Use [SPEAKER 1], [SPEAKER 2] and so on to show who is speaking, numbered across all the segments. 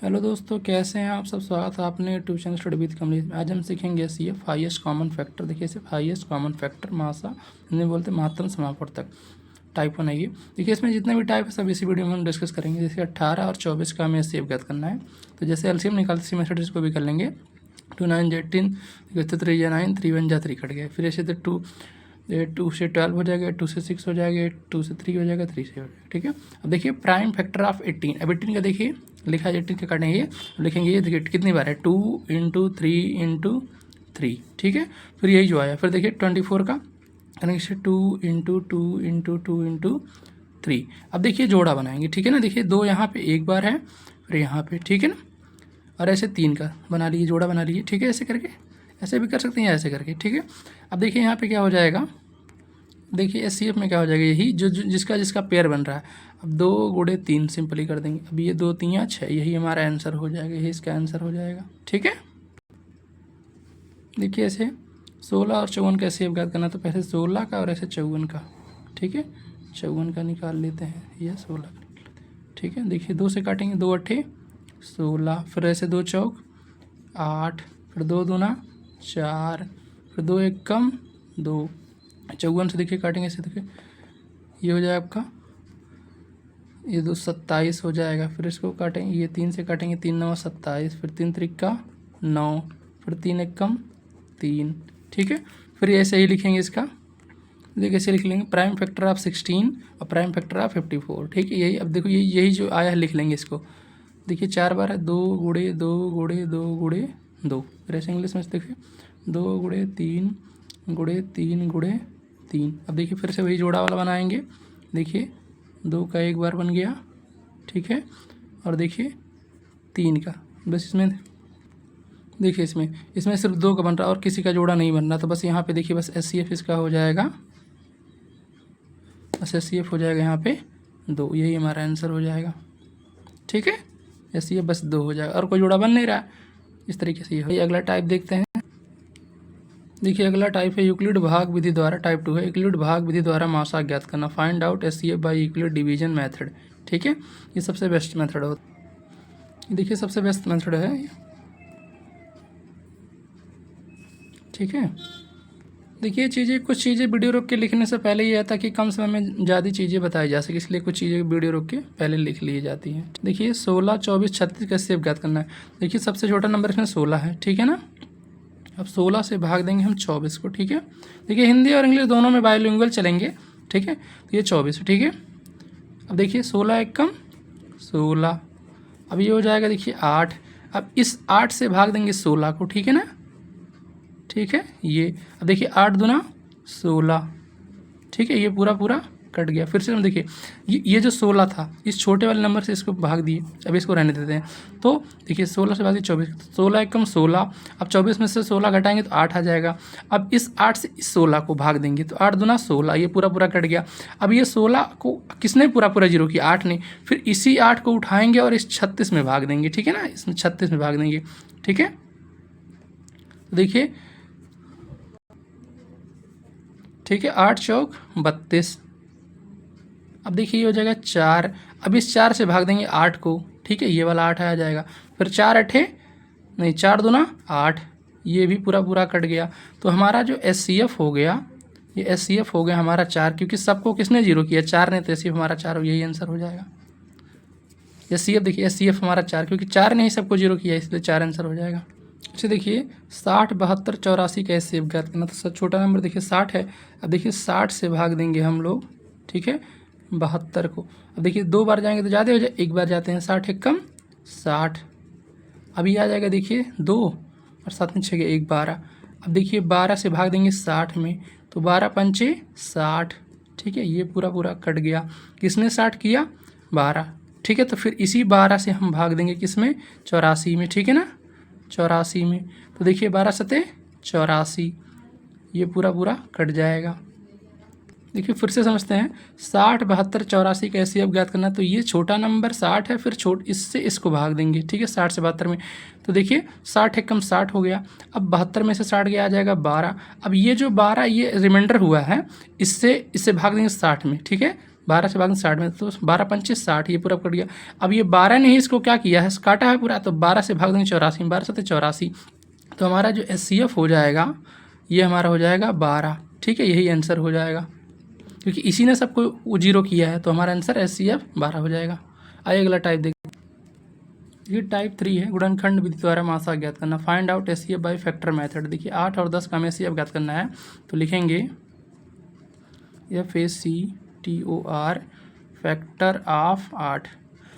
[SPEAKER 1] Hello दोस्तों, कैसे हैं आप सब। स्वागत है आपने YouTube channel study with Kamlesh में। आज हम सीखेंगे एससीएफ हाईएस्ट कॉमन फैक्टर। देखिए सिर्फ हाईएस्ट कॉमन फैक्टर मासा हिंदी बोलते हैं महत्तम समापवर्तक टाइप 1 है ये। देखिए इसमें जितने भी टाइप है सब इसी वीडियो में हम डिस्कस करेंगे। जैसे 18 और 24 का हमें एससीएफ ज्ञात करना है, तो जैसे एलसीएम निकालते इसी मेथड इसको भी कर लेंगे। 2 9 18, 3 जा 9, 3 1 जा 3 कट गया। फिर ऐसे तो 2 से 12 हो जाएगा, 2 से 6 हो जाएगा, 2 से 3 हो जाएगा, 3 से हो जाएगा। ठीक है, अब देखिए प्राइम फैक्टर ऑफ 18। अब 18 का देखिए लिखा है 18 का काटेंगे ये, लिखेंगे ये देखिए कितनी बार है 2 × 3 × 3। ठीक है, फिर यही जो आया। फिर देखिए 24 का कनेक्शन 2 × 2 × 2 × 3। अब देखिए जोड़ा बनाएंगे। ठीक है ना, देखिए 2 यहाँ पे एक बार है, फिर यहाँ पे। ठीक है ना, और ऐसे 3 का बना लीजिए, जोड़ा बना लीजिए। ठीक है, ऐसे करके ऐसे भी कर सकते हैं, ऐसे करके। ठीक है, अब देखिए यहाँ पे क्या हो जाएगा, देखिए एससीएफ में क्या हो जाएगा, यही जो जिसका पेयर बन रहा है। अब 2 × 3 सिंपली कर देंगे। अब ये 2 3 6, यही हमारा आंसर हो जाएगा, यही इसका आंसर हो जाएगा। ठीक है, देखिए ऐसे 16 और 54 का एससीएफ ज्ञात करना, तो पहले 16 का और ऐसे 54 का। ठीक है, 54 का निकाल लेते हैं, यह 16 का निकाल लेते हैं। ठीक है, देखिए 2 से काटेंगे, 2 8 16, फिर ऐसे 2 चौक 8, फिर 2 दूना 4, फिर 2 1 कम 2। 54 से देखिए काटेंगे, ऐसे देखिए ये हो जाएगा आपका, ये 2 27 हो जाएगा। फिर इसको काटेंगे, ये 3 से काटेंगे, 3 9 27, फिर 3 3 का 9, फिर 3 1 कम 3। ठीक है, फिर ऐसे ही लिखेंगे इसका, देखिए ऐसे लिख लेंगे प्राइम फैक्टर ऑफ 16 और प्राइम फैक्टर ऑफ 54। ठीक है, यही अब देखो यही जो आया है लिख लेंगे इसको। देखिए 4 बार है, 2 × 2 × 2 × 2। फिर ऐसे इंग्लिश में देखिए 2 × 3 × 3 × 3। अब देखिए फिर से वही जोड़ा वाला बनाएंगे। देखिए 2 का एक बार बन गया। ठीक है, और देखिए 3 का, बस इसमें देखिए इसमें सिर्फ 2 का बन रहा और किसी का जोड़ा नहीं बन रहा। तो बस यहाँ पे देखिए बस एससीएफ इसका हो जाएगा, बस एससीएफ हो जाएगा यहाँ पे 2, यही हमारा आंसर हो जाएगा। ठीक है, एससीएफ बस 2 हो जाएगा और कोई जोड़ा बन नहीं रहा। इस तरीके से ये अगला टाइप देखते हैं। देखिए अगला टाइप है यूक्लिड भाग विधि द्वारा, टाइप 2 है। यूक्लिड भाग विधि द्वारा मासा ज्ञात करना, find out HCF by Euclid division method. ठीक है, ये सबसे बेस्ट मेथड होता है। देखिए सबसे बेस्ट मेथड है। ठीक है, देखिए कुछ चीज़ें वीडियो रोक के लिखने से पहले ये आता कि कम समय में ज़्यादा चीज़ें बताई जा सके, इसलिए कुछ चीज़ें वीडियो रोक के पहले लिख ली जाती हैं। देखिए 16 24 36 का एससीएफ ज्ञात करना है। देखिए सबसे छोटा नंबर इसमें 16 है। ठीक है ना, अब 16 से भाग देंगे हम 24 को। ठीक है, देखिए हिंदी और इंग्लिश दोनों में बाइलिंगुअल चलेंगे। ठीक है, तो ये 24। ठीक है, अब देखिए 16 1 कम 16, अब ये हो जाएगा देखिए 8। अब इस 8 से भाग देंगे 16 को। ठीक है ना, ठीक है, ये अब देखिए 8 दूना 16। ठीक है, ये पूरा कट गया। फिर से हम देखिए ये जो 16 था, इस छोटे वाले नंबर से इसको भाग दिए, अब इसको रहने देते हैं। तो देखिए 16 से भाग दिए 24, 16 1 कम 16। अब 24 में से 16 घटाएंगे तो 8 आ जाएगा। अब इस 8 से इस 16 को भाग देंगे तो 8 दूना 16, ये पूरा कट गया। अब ये 16 को किसने पूरा जीरो किया, 8 ने। फिर इसी 8 को उठाएंगे और इस 36 में भाग देंगे। ठीक है ना, इसमें 36 में भाग देंगे। ठीक है, देखिए ठीक है, 8 चौक 32। अब देखिए ये हो जाएगा 4। अब इस 4 से भाग देंगे 8 को। ठीक है, ये वाला 8 आ जाएगा। फिर 4 8 नहीं, 4 दूना 8, ये भी पूरा कट गया। तो हमारा जो एससीएफ हो गया, ये एससीएफ हो गया हमारा 4, क्योंकि सबको किसने जीरो किया, 4 ने, तो एससीएफ हमारा 4, यही आंसर हो जाएगा। एससीएफ देखिए एससीएफ हमारा 4, क्योंकि 4 ने ही सबको जीरो किया, इसलिए 4 आंसर हो जाएगा। अच्छा देखिए 60 72 84 का एससीएफ ज्ञात करना, तो सबसे छोटा नंबर देखिए 60 है। अब देखिए 60 से भाग देंगे हम लोग। ठीक है, 72 को। अब देखिए 2 बार जाएंगे तो ज़्यादा हो जाए, 1 बार जाते हैं, 60 1 कम 60। अभी आ जाएगा देखिए 2 और 7 में 6 के 1 12। अब देखिए 12 से भाग देंगे 60 में, तो 12 पंचे 60। ठीक है, ये पूरा कट गया। किसने 60 किया, 12। ठीक है, तो फिर इसी 12 से हम भाग देंगे किसमें, 84 में। ठीक है ना, 84 में। तो देखिए 12 सते 84, ये पूरा कट जाएगा। देखिए फिर से समझते हैं, 60 72 84 का एससीएफ ज्ञात करना, तो ये छोटा नंबर 60 है, फिर इससे इसको भाग देंगे। ठीक है, 60 से 72 में, तो देखिए 60 1 कम 60 हो गया। अब 72 में से 60 गया, आ जाएगा 12। अब ये जो 12 ये रिमाइंडर हुआ है, इससे भाग देंगे 60 में। ठीक है, 12 से भाग 60 में, तो 12 25 60, ये पूरा कट गया। अब ये 12 ने ही इसको क्या किया है, काटा है पूरा, तो 12 से भाग देंगे 84 में, 12 से 84, तो हमारा जो HCF हो जाएगा ये हमारा हो जाएगा 12। ठीक है, यही आंसर हो जाएगा, क्योंकि इसी ने सबको 0 किया है, तो हमारा आंसर HCF 12 हो जाएगा। आइए अगला टाइप देखिए, ये टाइप 3 है, गुणनखंड विधि द्वारा मासा ज्ञात करना। Find out HCF by factor method. देखिए 8 और 10 का हमें HCF ज्ञात करना है, तो लिखेंगे FACTOR factor of 8।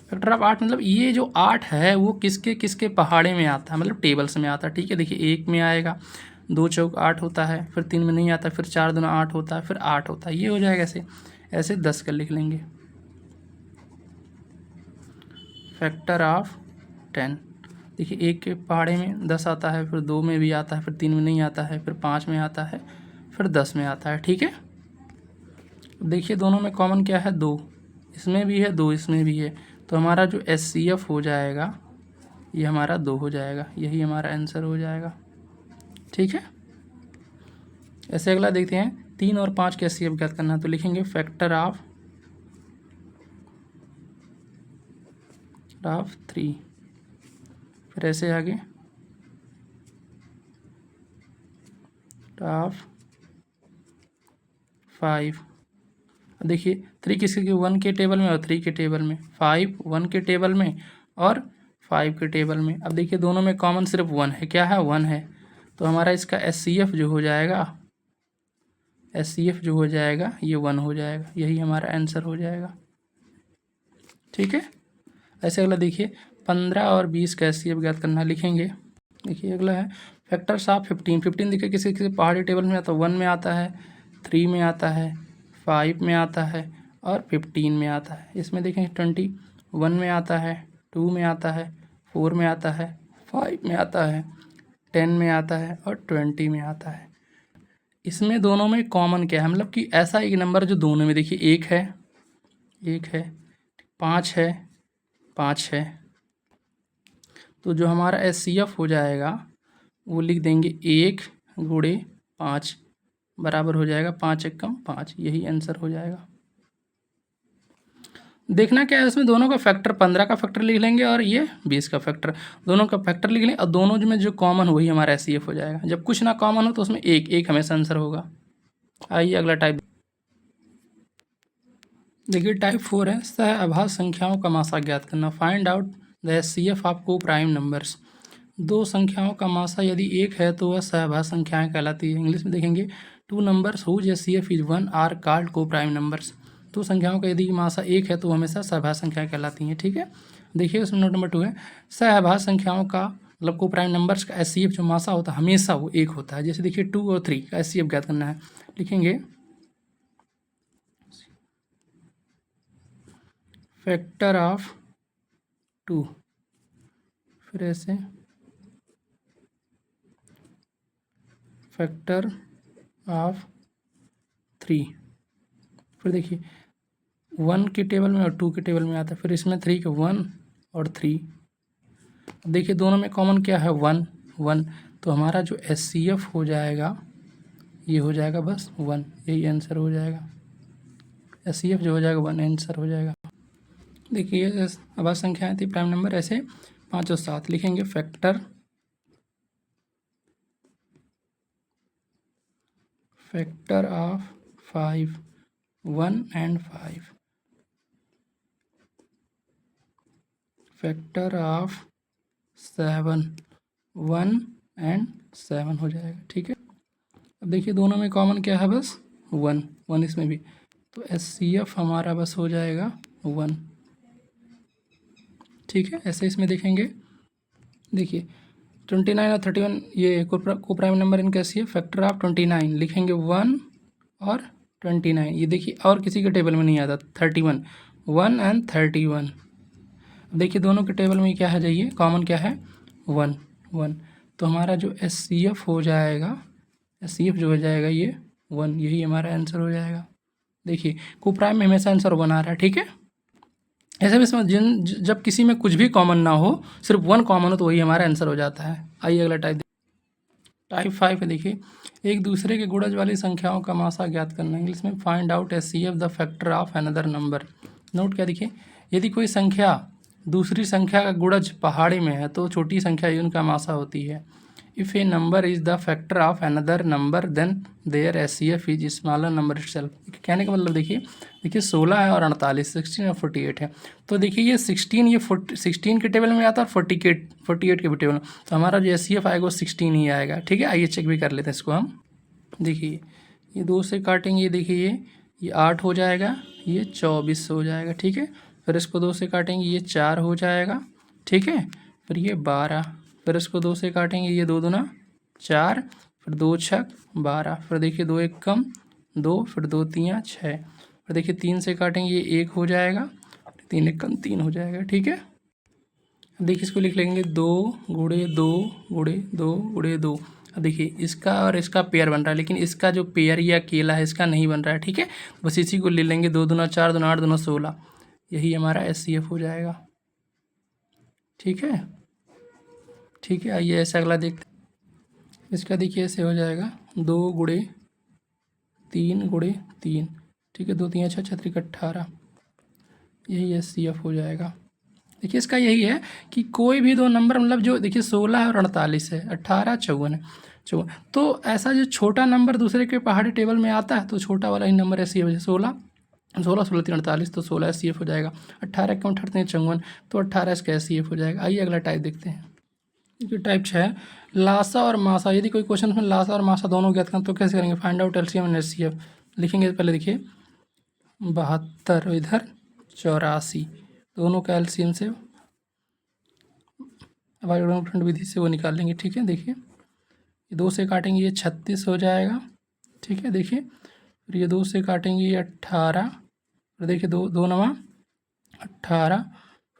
[SPEAKER 1] Factor of 8 मतलब ये जो 8 है वो किसके किसके पहाड़े में आता है, मतलब टेबल्स में आता है। ठीक है, देखिए 1 में आएगा, 2 चौक 8 होता है, फिर 3 में नहीं आता, फिर 4 दूना 8 होता है, फिर 8 होता है, ये हो जाएगा ऐसे। ऐसे 10 का लिख लेंगे, फैक्टर ऑफ 10। देखिए 1 के पहाड़े में 10 आता है, फिर 2 में भी आता है, फिर 3 में नहीं आता है, फिर 5 में आता है, फिर 10 में आता है। ठीक है, देखिए दोनों में कॉमन क्या है, 2, इसमें भी है 2, इसमें भी है, तो हमारा जो HCF हो जाएगा ये हमारा 2 हो जाएगा, यही हमारा आंसर हो जाएगा। ठीक है, ऐसे अगला देखते हैं, 3 और 5 के HCF ज्ञात करना, तो लिखेंगे फैक्टर ऑफ 3, फिर ऐसे आगे ऑफ 5। देखिए 3 किसके, 1 के टेबल में और 3 के टेबल में, 5 1 के टेबल में और 5 के टेबल में। अब देखिए दोनों में कॉमन सिर्फ 1 है, क्या है, 1 है, तो हमारा इसका HCF जो हो जाएगा, HCF जो हो जाएगा ये 1 हो जाएगा, यही हमारा आंसर हो जाएगा। ठीक है, ऐसे अगला देखिए 15 और 20 का HCF ज्ञात करना, लिखेंगे। देखिए अगला है फैक्टर्स ऑफ 15। 15 देखिए किसी किसी पहाड़ी टेबल में आता है, 1 में आता है, 3 में आता है, 5 में आता है और 15 में आता है। इसमें देखें 21 में आता है, 2 में आता है, 4 में आता है, 5 में आता है, 10 में आता है और 20 में आता है। इसमें दोनों में कॉमन क्या है, मतलब कि ऐसा एक नंबर जो दोनों में, देखिए 1 है, 5 है, 5 है, तो जो हमारा HCF हो जाएगा वो लिख देंगे 1 गुणे 5 बराबर हो जाएगा 5 एकम 5, यही आंसर हो जाएगा। देखना क्या है, इसमें दोनों का फैक्टर, 15 का फैक्टर लिख लेंगे और ये 20 का फैक्टर, दोनों का फैक्टर लिख लेंगे और दोनों में जो कॉमन वही हमारा HCF हो जाएगा। जब कुछ ना कॉमन हो तो उसमें एक हमेशा आंसर होगा। आइए अगला टाइप देखिए, टाइप 4 है, सह आभाज्य संख्याओं का मासा ज्ञात करना। Find out the HCF of को प्राइम नंबर्स। दो संख्याओं का मासा यदि 1 है तो वह सहभाज्य संख्याएं कहलाती है। इंग्लिश में देखेंगे 2 numbers whose HCF is 1 are called coprime numbers. दो संख्याओं का यदि मासा 1 है तो हमेशा सहभाज्य संख्याएं कहलाती हैं। ठीक है, देखिए उसमें नोट नंबर 2 है, सहभाज्य संख्याओं का मतलब को प्राइम नंबर्स का HCF जो मासा होता है हमेशा वो 1 होता है। जैसे देखिए 2 और 3 का HCF ज्ञात करना है, लिखेंगे फैक्टर ऑफ 2, फिर ऐसे फैक्टर ऑफ 3, फिर देखिए 1 के टेबल में और 2 के टेबल में आता है, फिर इसमें 3 के 1 और 3। अब देखिए दोनों में कॉमन क्या है, 1 1, तो हमारा जो HCF हो जाएगा ये हो जाएगा बस 1, यही आंसर हो जाएगा। HCF जो हो जाएगा 1 आंसर हो जाएगा। देखिए आभाज्य संख्याएं थी प्राइम नंबर, ऐसे 5 और 7 लिखेंगे factor of 5 1 and 5, factor of 7 1 and 7 हो जाएगा। ठीक है, अब देखिए दोनों में कॉमन क्या है, बस 1 1 इसमें भी, तो HCF हमारा बस हो जाएगा 1। ठीक है, ऐसे इसमें देखेंगे, देखिए 29 और 31 ये को प्राइम नंबर इनका HCF फैक्टर ऑफ 29 लिखेंगे 1 और 29, ये देखिए और किसी के टेबल में नहीं आता, 31 1 एंड 31। देखिए दोनों के टेबल में क्या है, जाइए कॉमन क्या है, 1 1, तो हमारा जो HCF हो जाएगा, HCF जो हो जाएगा ये 1, यही हमारा आंसर हो जाएगा। देखिए को प्राइम में हमेशा आंसर 1 आ रहा है। ठीक है, ऐसे में इसमें जब किसी में कुछ भी कॉमन ना हो, सिर्फ 1 कॉमन हो तो वही हमारा आंसर हो जाता है। आइए अगला टाइप, टाइप 5 है, देखिए एक दूसरे के गुणज वाली संख्याओं का मासा ज्ञात करना। इंग्लिश में find out HCF the factor of another number. Note क्या, देखिए यदि कोई संख्या दूसरी संख्या का गुणज पहाड़ी में है तो छोटी संख्या ही उनका मासा होती है। If a number is the factor of another number then their HCF is smaller number itself. कहने का मतलब देखिए 16 है और 48, 16 और 48 है, तो देखिए ये 16 ये 16 के टेबल में आता है और 48 के भी टेबल में, तो हमारा जो HCF आएगा वो 16 ही आएगा। ठीक है, आइए चेक भी कर लेते हैं इसको हम। देखिए ये 2 से काटेंगे, ये देखिए ये 8 हो जाएगा, ये 24 हो जाएगा। ठीक है, फिर इसको 2 से काटेंगे, ये 4 हो जाएगा। ठीक है, फिर ये 12, फिर इसको 2 से काटेंगे, ये 2 दूना 4, फिर 2 छक 12, फिर देखिए 2 एक कम 2, फिर 2 तियाँ 6, फिर देखिए 3 से काटेंगे, ये 1 हो जाएगा, 3 एक कम 3 हो जाएगा। ठीक है, अब देखिए इसको लिख लेंगे 2 गुणे 2 गुणे 2 गुणे 2। अब देखिए इसका और इसका पेयर बन रहा है, लेकिन इसका जो पेयर या अकेला है इसका नहीं बन रहा है। ठीक है, बस इसी को ले लेंगे, 2 दूना 4, 2 8, 2 16, यही हमारा HCF हो जाएगा। ठीक है, ठीक है, आइए ऐसा अगला देखते हैं। इसका देखिए ऐसे हो जाएगा 2 गुणे 3 गुणे 3। ठीक है, 2 3 6 6 18, यही HCF हो जाएगा। देखिए इसका यही है कि कोई भी दो नंबर, मतलब जो देखिए 16 और 48 है, 18 54 है, 54, तो ऐसा जो छोटा नंबर दूसरे के पहाड़ी टेबल में आता है तो छोटा वाला ही नंबर HCF है। 16 16 16 3 48, तो 16 HCF हो जाएगा। 18 कम 18 54, तो 18 इसका HCF हो जाएगा। आइए अगला टाइप देखते हैं। देखिए टाइप 6 लासा और मासा। यदि कोई क्वेश्चन में लासा और मासा दोनों ज्ञात करें तो कैसे करेंगे? Find out LCM and HCF लिखेंगे। पहले देखिए 72 इधर 84, दोनों का LCM से फ्रंट विधि से वो निकाल लेंगे। ठीक है, देखिए ये 2 से काटेंगे, ये 36 हो जाएगा। ठीक है, देखिए फिर ये 2 से काटेंगे, ये 18, फिर देखिए 2 2 नवा 18,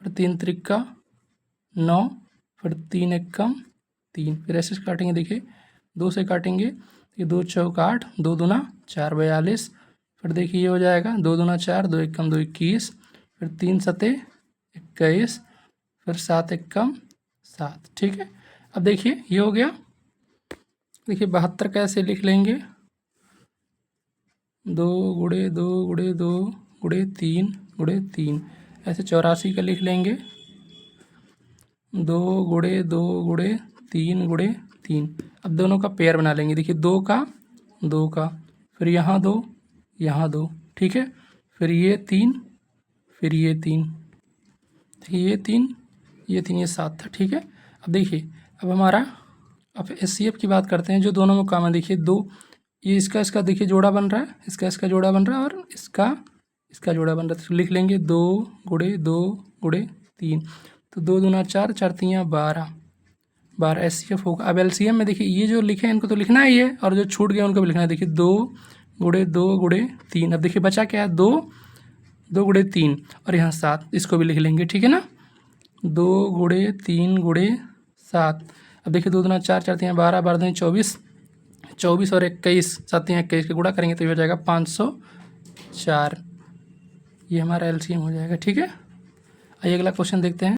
[SPEAKER 1] फिर 3 त्रिका 9, फिर 3 एकम 3, फिर ऐसे काटेंगे। देखिए 2 से काटेंगे, ये 2 चौक 8, 2 दूना 4 42, फिर देखिए ये हो जाएगा 2 दूना 4, 2 एकम 2 21, फिर 3 सते 21, फिर 7 एकम 7। ठीक है, अब देखिए ये हो गया। देखिए 72 कैसे लिख लेंगे? 2 गुणे 2 गुणे 2 गुणे 3 गुणे 3। ऐसे 84 का लिख लेंगे 2 गुणे 2 गुणे 3 गुणे 3। अब दोनों का पेयर बना लेंगे। देखिए 2 का, फिर यहाँ 2 यहाँ 2। ठीक है, फिर ये 3, फिर ये 3, ये 3 ये 3, ये 7 था। ठीक है, अब देखिए अब हमारा अब HCF की बात करते हैं जो दोनों में कॉमन। देखिए 2, ये इसका देखिए जोड़ा बन रहा है, इसका जोड़ा बन रहा है और इसका जोड़ा बन रहा है, तो लिख लेंगे 2 गुणे 2 गुणे 3, तो 2 दूना 4, 4 तियाँ 12 HCF होगा। अब LCM में देखिए ये जो लिखे हैं इनको तो लिखना ही है, और जो छूट गया उनको भी लिखना है। देखिए 2 गुणे 2 गुणे 3, अब देखिए बचा क्या है? 2 2 गुणे 3 और यहाँ 7, इसको भी लिख लेंगे। ठीक है ना, 2 गुणे 3 गुणे 7। अब देखिए 2 दूना 4, 4 तियाँ 12, 12 दूनी 24, 24 और 21, 7 तियाँ 21 का गुणा करेंगे तो ये हो जाएगा 504, ये हमारा LCM हो जाएगा। ठीक है, आइए अगला क्वेश्चन देखते हैं।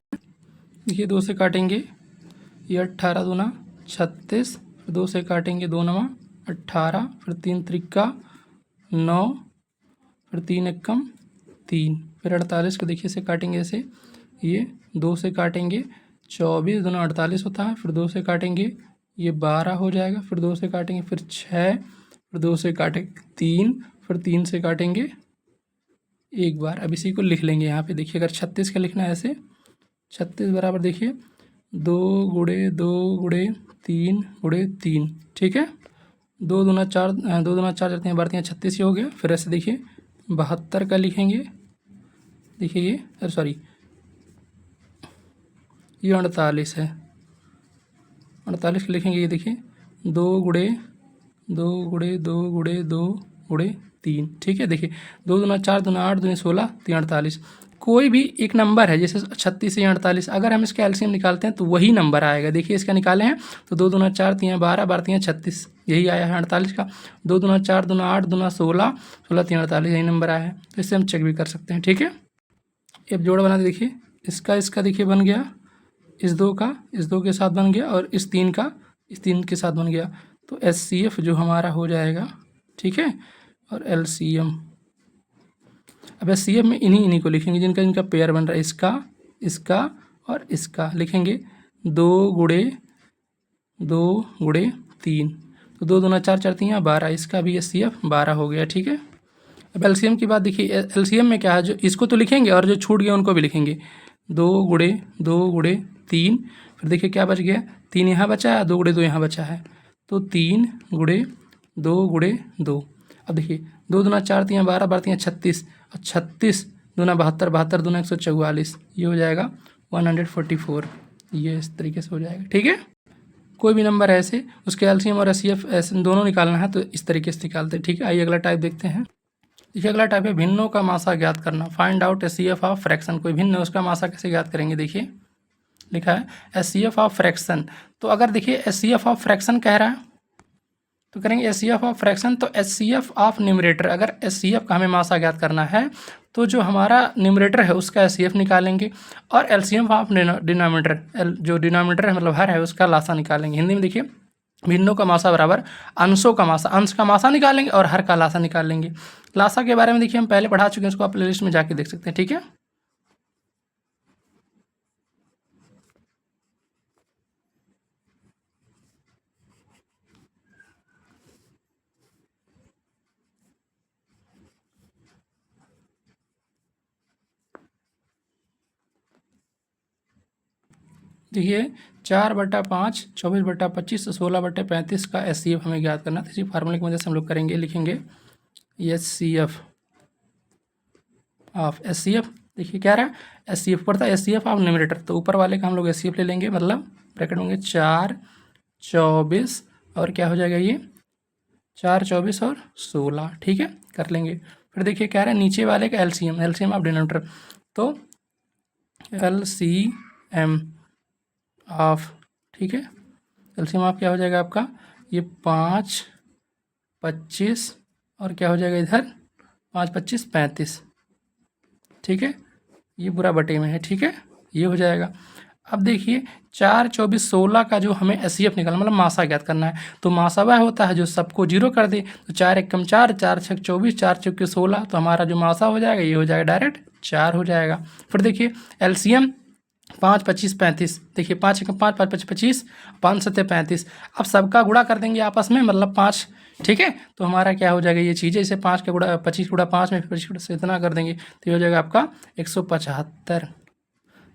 [SPEAKER 1] देखिए 2 से काटेंगे, ये 18 दूना 36, फिर 2 से काटेंगे 2 नवा 18, फिर 3 त्रिका 9, फिर 3 एकम 3, फिर 48 को देखिए से काटेंगे ऐसे, ये 2 से काटेंगे 24 दूना 48 होता है, फिर 2 से काटेंगे ये 12 हो जाएगा, फिर 2 से काटेंगे फिर 6, फिर 2 से काटेंगे 3, फिर 3 से काटेंगे एक बार। अब इसी को लिख लेंगे यहाँ पे। देखिए अगर 36 का लिखना है ऐसे, 36 बराबर देखिए 2 गुणे 2 गुणे 3 गुणे 3। ठीक है, 2 दूना 4, 2 दूना 4 जाते हैं 12 36 ही हो गया। फिर ऐसे देखिए 72 का लिखेंगे। देखिए ये सॉरी ये 48 है, 48 का लिखेंगे। ये देखिए 2 गुणे 2 गुणे 2 गुणे 2 गुणे 3। ठीक है, देखिए 2 दूना 4, दूना 8, दूनी 16, 3 48। कोई भी एक नंबर है जैसे 36 या 48, अगर हम इसका LCM निकालते हैं तो वही नंबर आएगा। देखिए इसका निकाले हैं तो 2 दूना 4 तियाँ 12, 12 तियाँ 36, यही आया है 48 का। 2 दूना 4, दूना 8, दूना 16, 16 तियाँ 48, यही नंबर आया है। तो इससे हम चेक भी कर सकते हैं। ठीक है, अब जोड़ा बना दे। देखिए इसका देखिए बन गया, इस 2 का इस 2 के साथ बन गया, और इस 3 का इस 3 के साथ बन गया, तो HCF जो हमारा हो जाएगा, ठीक है। और LCM, अब HCF में इन्हीं को लिखेंगे जिनका इनका पेयर बन रहा है, इसका, इसका और इसका लिखेंगे 2 गुणे 3, तो 2 दूना 4, 4 तियाँ 12, इसका भी HCF 12 हो गया, ठीक है। अब LCM की बात देखिए, LCM में क्या है, जो इसको तो लिखेंगे और जो छूट गया उनको भी लिखेंगे, 2 गुणे 2 गुणे 3, फिर देखिए क्या बच गया, 3 यहाँ बचा है, 2 गुणे 2 यहाँ बचा है, तो 3 गुणे 2 गुणे 2। अब देखिए 2 दूना 4 तियाँ 12, 12 तियाँ 36, और 36 दूना 72, 72 दूना 144, ये हो जाएगा 144, ये इस तरीके से हो जाएगा, ठीक है। कोई भी नंबर है ऐसे, उसके LCM और HCF ऐसे दोनों निकालना है तो इस तरीके से निकालते हैं, ठीक है। आइए अगला टाइप देखते हैं। देखिए अगला टाइप है भिन्नों का मासा ज्ञात करना, find out HCF of fraction. कोई भिन्न है उसका मासा कैसे ज्ञात करेंगे, देखिए लिखा है HCF ऑफ फ्रैक्शन। तो अगर देखिए HCF ऑफ फ्रैक्शन कह रहा है तो करेंगे HCF ऑफ फ्रैक्शन, तो HCF ऑफ न्यूमरेटर, अगर HCF का हमें मासा ज्ञात करना है तो जो हमारा न्यूमरेटर है उसका HCF निकालेंगे, और LCM ऑफ डिनोमिनेटर, जो डिनोमिनेटर है मतलब हर है उसका लासा निकालेंगे। हिंदी में देखिए भिन्नों का मासा बराबर अंशों का मासा, अंश का मासा निकालेंगे और हर का लासा निकालेंगे। लासा के बारे में देखिए हम पहले पढ़ा चुके हैं, उसको आप प्लेलिस्ट में जाके देख सकते हैं, ठीक है। देखिए 4/5 24/25 16/35 का HCF हमें ज्ञात करना था। इसी फार्मूले की मदद से हम लोग करेंगे, लिखेंगे HCF ऑफ HCF। देखिए क्या रहा है, HCF पड़ता है HCF ऑफ न्यूमरेटर, तो ऊपर वाले का हम लोग HCF ले लेंगे, मतलब ब्रैकेट होंगे 4 24 और क्या हो जाएगा ये 4 24 और 16, ठीक है, कर लेंगे। फिर देखिए क्या रहा है नीचे वाले का LCM ऑफ डिनोमिनेटर, तो LCM ऑफ, ठीक है, LCM ऑफ क्या हो जाएगा आपका, ये 5 25 और क्या हो जाएगा इधर 5 25 35, ठीक है, ये पूरा बटे में है, ठीक है, ये हो जाएगा। अब देखिए 4 24 16 का जो हमें HCF निकालना मतलब मासा ज्ञात करना है, तो मासा वह होता है जो सबको 0 कर दे, तो 4 1 4, 4 6 24, 4 चौके 16, तो हमारा जो मासा हो जाएगा ये हो जाएगा डायरेक्ट 4 हो जाएगा। फिर देखिए LCM 5 25 35, देखिए 5 1 5 5 25 5 7 35, अब सबका गुणा कर देंगे आपस में मतलब 5, ठीक है, तो हमारा क्या हो जाएगा ये चीज़ें, इसे 5 का गुणा 25 गुणा 5 में 25 गुणा से इतना कर देंगे तो ये हो जाएगा आपका 175,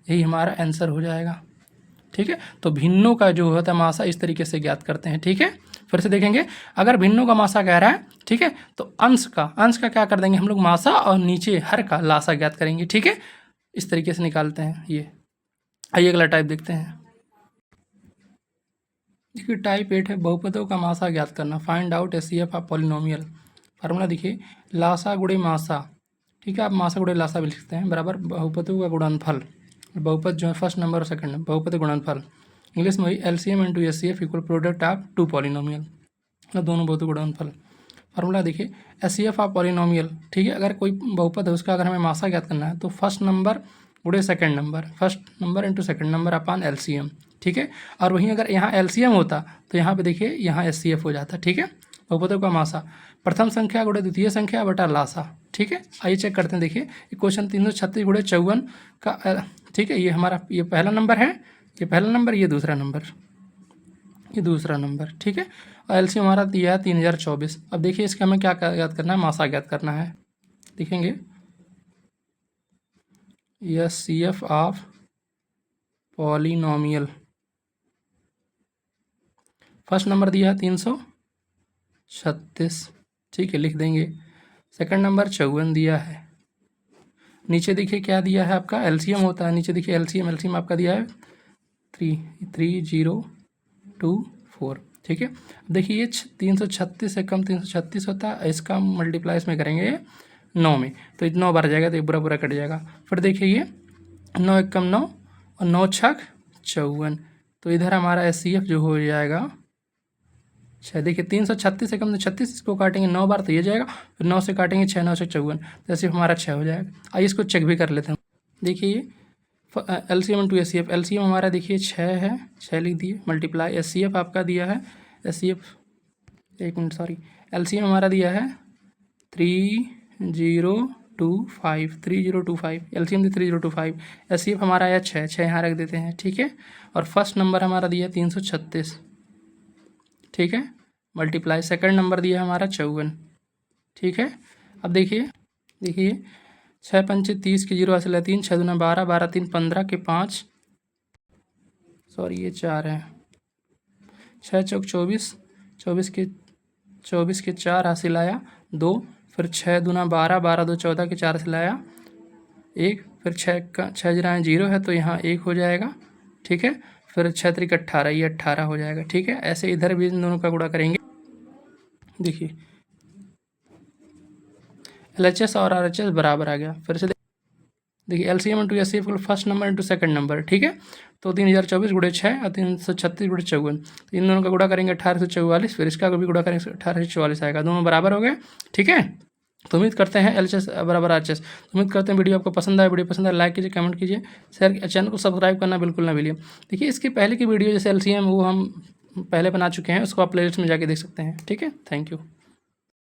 [SPEAKER 1] यही हमारा आंसर हो जाएगा, ठीक है। तो भिन्नों का जो होता है मासा इस तरीके से ज्ञात करते हैं, ठीक है। फिर से देखेंगे, अगर भिन्नों का मासा कह रहा है, ठीक है, तो अंश का क्या कर देंगे हम लोग मासा, और नीचे हर का लासा ज्ञात करेंगे, ठीक है, इस तरीके से निकालते हैं ये। आइए अगला टाइप देखते हैं। देखिए टाइप 8 है बहुपदों का मासा ज्ञात करना, find out HCF of polynomial. Formula देखिए लासा गुणे मासा, ठीक है, आप मासा गुणे लासा भी लिख सकते हैं, बराबर बहुपदों का गुणनफल, बहुपद जो है फर्स्ट नंबर और सेकंड नंबर, बहुपद गुणनफल, इंग्लिश में वही LCM into HCF equal product of 2 polynomial, मतलब दोनों बहुपद गुणनफल। फार्मूला देखिए HCF ऑफ पॉलिनोमियल, ठीक है, अगर कोई बहुपद है उसका अगर हमें मासा ज्ञात करना है तो फर्स्ट नंबर गुणे second number, first number into second number upon LCM, ठीक है। और वहीं अगर यहाँ LCM होता तो यहाँ पे देखिए यहाँ HCF हो जाता, ठीक है। बहुपदों का मासा प्रथम संख्या गुणे द्वितीय संख्या बटा लासा, ठीक है। आइए चेक करते हैं, देखिए क्वेश्चन 336 गुणे 54 का, ठीक है, ये हमारा ये पहला नंबर है, ये पहला नंबर, ये दूसरा नंबर, ये दूसरा नंबर, ठीक है। और LCM हमारा दिया है 3024। अब देखिए इसका हमें क्या ज्ञात करना है, मासा ज्ञात करना है, देखेंगे HCF of polynomial, first number दिया है 336, ठीक है, लिख देंगे। सेकंड नंबर 54 दिया है, नीचे देखिए क्या दिया है आपका LCM होता है, नीचे देखिए LCM आपका दिया है 3024, ठीक है। अब देखिए ये 336 से कम 336 होता है, इसका मल्टीप्लाई इसमें करेंगे 9 में, तो 9 बार जाएगा तो ये बुरा बुरा कट जाएगा। फिर देखिए ये 9 1 9 और 9 6 54, तो इधर हमारा HCF जो हो जाएगा 6। देखिए 336 से कम 36, इसको काटेंगे 9 बार तो ये जाएगा, फिर 9 से काटेंगे 6 9 से 54, तो ऐसे हमारा 6 हो जाएगा। आइए इसको चेक भी कर लेते हैं। देखिए LCM इंटू SCF, LCM हमारा देखिए 6 है, 6 लिख दिए, मल्टीप्लाई SCF आपका दिया है, SCF एक मिनट सॉरी, LCM हमारा दिया है 3025, 3025, LCM 3025, SCF हमारा आया 6, 6 यहाँ रख देते हैं, ठीक है। और फर्स्ट नंबर हमारा दिया 336, ठीक है, मल्टीप्लाई सेकंड नंबर दिया हमारा 54, ठीक है। अब देखिए 6 पंचे 30 के 0 हासिल है 3, 6 दूना 12, 12 3 15 के 5, सॉरी ये 4 है, 6 चौक 24, 24 के 4 हासिल आया 2, फिर 6 दूना 12, 12 2 14 के 4 हासिल आया 1, फिर 6 जरा 0 है तो यहाँ 1 हो जाएगा, ठीक है। फिर 6 त्रिक 18, ये 18 हो जाएगा, ठीक है। ऐसे इधर भी इन दोनों का गुणा करेंगे। देखिए LHS और RHS बराबर आ गया। फिर से देखिए LCM into SCF first number into second number, ठीक है। तो 3024 गुणे 6 और 336 गुणे 54, तो इन दोनों का गुणा करेंगे 1844, फिर इसका भी गुणा करेंगे 1844 आएगा, दोनों बराबर हो गए, ठीक है। तो उम्मीद करते हैं LHS बराबर RHS। उम्मीद करते हैं वीडियो आपको पसंद आए, वीडियो पसंद आए लाइक कीजिए, कमेंट कीजिए, शेयर, चैनल को सब्सक्राइब करना बिल्कुल ना भूलिए। देखिए इसकी पहले की वीडियो जैसे LCM वो हम पहले बना चुके हैं, उसको आप प्लेलिस्ट में जाके देख सकते हैं, ठीक है। Thank you.